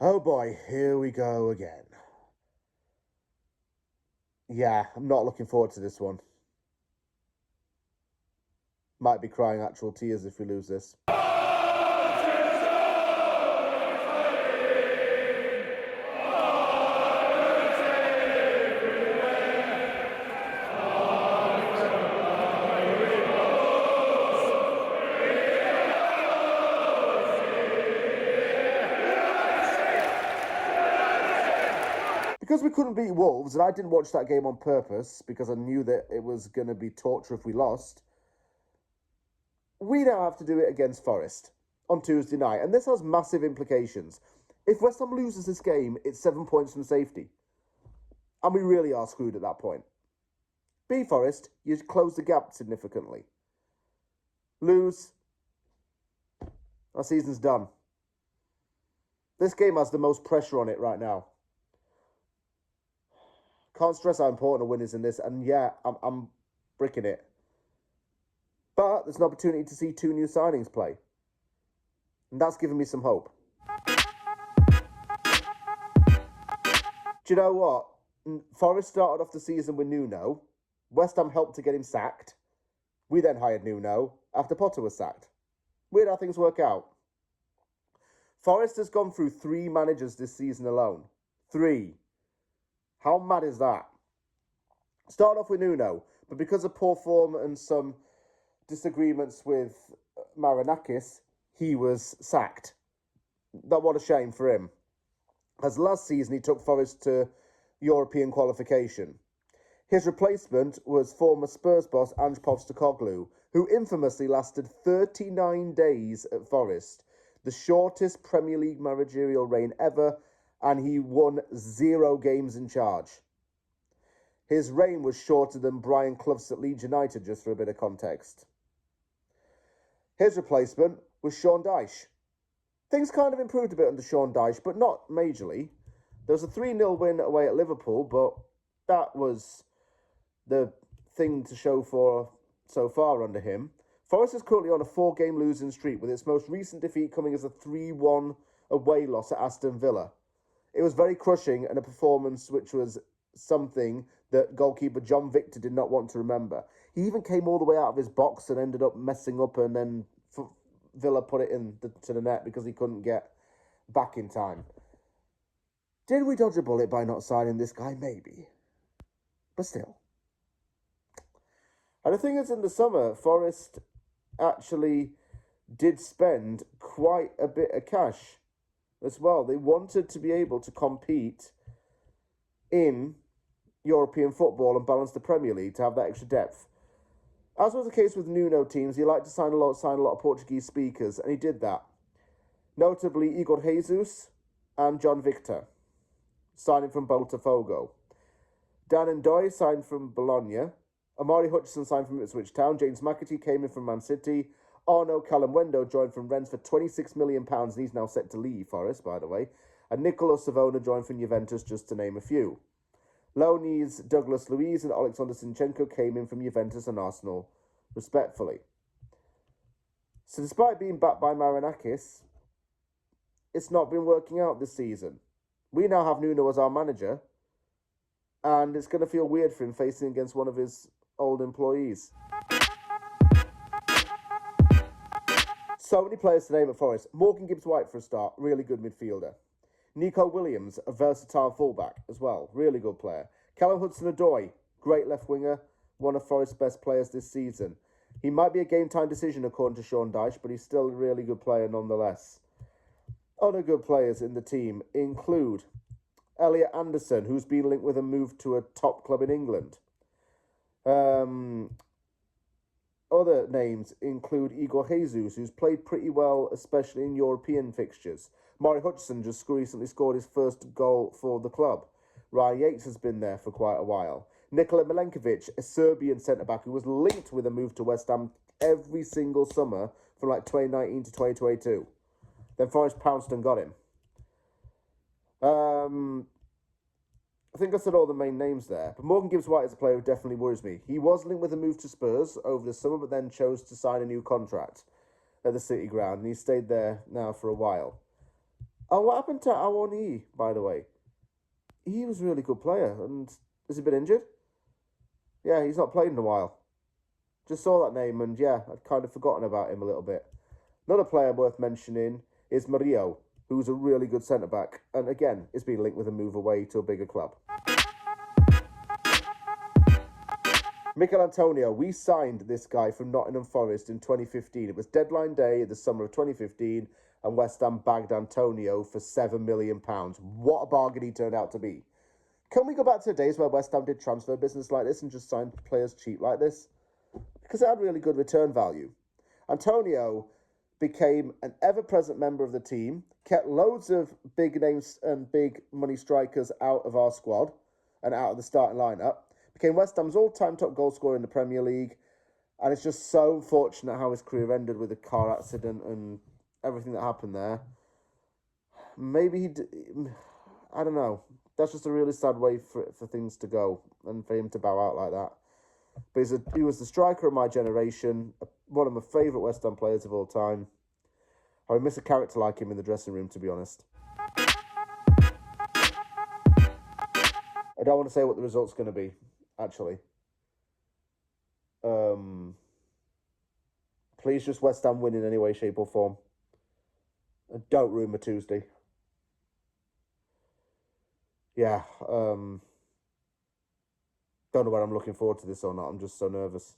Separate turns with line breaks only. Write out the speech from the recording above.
Oh boy, here we go again. Yeah, I'm not looking forward to this one. Might be crying actual tears if we lose this. Because we couldn't beat Wolves, and I didn't watch that game on purpose because I knew that it was going to be torture if we lost, we now have to do it against Forest on Tuesday night. And this has massive implications. If West Ham loses this game, it's 7 points from safety. And we really are screwed at that point. Beat Forest, you close the gap significantly. Lose, our season's done. This game has the most pressure on it right now. Can't stress how important a win is in this, and yeah, I'm bricking it. But there's an opportunity to see two new signings play. And that's given me some hope. Do you know what? Forest started off the season with Nuno. West Ham helped to get him sacked. We then hired Nuno after Potter was sacked. Weird how things work out. Forest has gone through 3 managers this season alone. 3. How mad is that? Start off with Nuno, but because of poor form and some disagreements with Marinakis, he was sacked. What a shame for him. As last season he took Forest to European qualification. His replacement was former Spurs boss Ange Postecoglou, who infamously lasted 39 days at Forest, the shortest Premier League managerial reign ever, and he won 0 games in charge. His reign was shorter than Brian Clough's at Leeds United, just for a bit of context. His replacement was Sean Dyche. Things kind of improved a bit under Sean Dyche, but not majorly. There was a 3-0 win away at Liverpool, but that was the thing to show for so far under him. Forest is currently on a 4-game losing streak, with its most recent defeat coming as a 3-1 away loss at Aston Villa. It was very crushing and a performance which was something that goalkeeper John Victor did not want to remember. He even came all the way out of his box and ended up messing up, and then Villa put it to the net because he couldn't get back in time. Did we dodge a bullet by not signing this guy? Maybe. But still. And the thing is, in the summer, Forest actually did spend quite a bit of cash as well. They wanted to be able to compete in European football and balance the Premier League to have that extra depth. As was the case with Nuno teams, he liked to sign a lot of Portuguese speakers, and he did that. Notably, Igor Jesus and John Victor, signing from Botafogo. Dan Ndoye signed from Bologna. Amari Hutchinson signed from Ipswich Town. James McAtee came in from Man City. Arno Calumwendo joined from Rennes for £26 million, and he's now set to leave Forest, by the way. And Nicolo Savona joined from Juventus, just to name a few. Loanies Douglas Luiz and Alexander Zinchenko came in from Juventus and Arsenal, respectfully. So despite being backed by Marinakis, it's not been working out this season. We now have Nuno as our manager, and it's going to feel weird for him facing against one of his old employees. So many players to name at Forest. Morgan Gibbs-White for a start, really good midfielder. Nico Williams, a versatile fullback as well, really good player. Callum Hudson-Odoi, great left winger, one of Forest's best players this season. He might be a game-time decision according to Sean Dyche, but he's still a really good player nonetheless. Other good players in the team include Elliot Anderson, who's been linked with a move to a top club in England. Other names include Igor Jesus, who's played pretty well, especially in European fixtures. Maury Hutchinson just recently scored his first goal for the club. Ryan Yates has been there for quite a while. Nikola Milenkovic, a Serbian centre-back who was linked with a move to West Ham every single summer from 2019 to 2022. Then Forest pounced and got him. I think I said all the main names there, but Morgan Gibbs-White is a player who definitely worries me. He was linked with a move to Spurs over the summer, but then chose to sign a new contract at the City ground, and he's stayed there now for a while. Oh, what happened to Awoni, by the way? He was a really good player, and has he been injured? Yeah, he's not played in a while. Just saw that name, and yeah, I'd kind of forgotten about him a little bit. Another player worth mentioning is Mario, who's a really good centre back, and again, is being linked with a move away to a bigger club. Mikel Antonio, we signed this guy from Nottingham Forest in 2015. It was deadline day in the summer of 2015, and West Ham bagged Antonio for £7 million. What a bargain he turned out to be. Can we go back to the days where West Ham did transfer business like this and just signed players cheap like this? Because it had really good return value. Antonio became an ever-present member of the team, kept loads of big names and big money strikers out of our squad and out of the starting lineup, became West Ham's all-time top goal scorer in the Premier League, and it's just so unfortunate how his career ended with a car accident and everything that happened there. Maybe I don't know. That's just a really sad way for things to go and for him to bow out like that. But he was the striker of my generation, one of my favourite West Ham players of all time. I would miss a character like him in the dressing room, to be honest. I don't want to say what the result's going to be, actually. Please just West Ham win in any way, shape or form. And don't ruin my Tuesday. Yeah, don't know whether I'm looking forward to this or not. I'm just so nervous.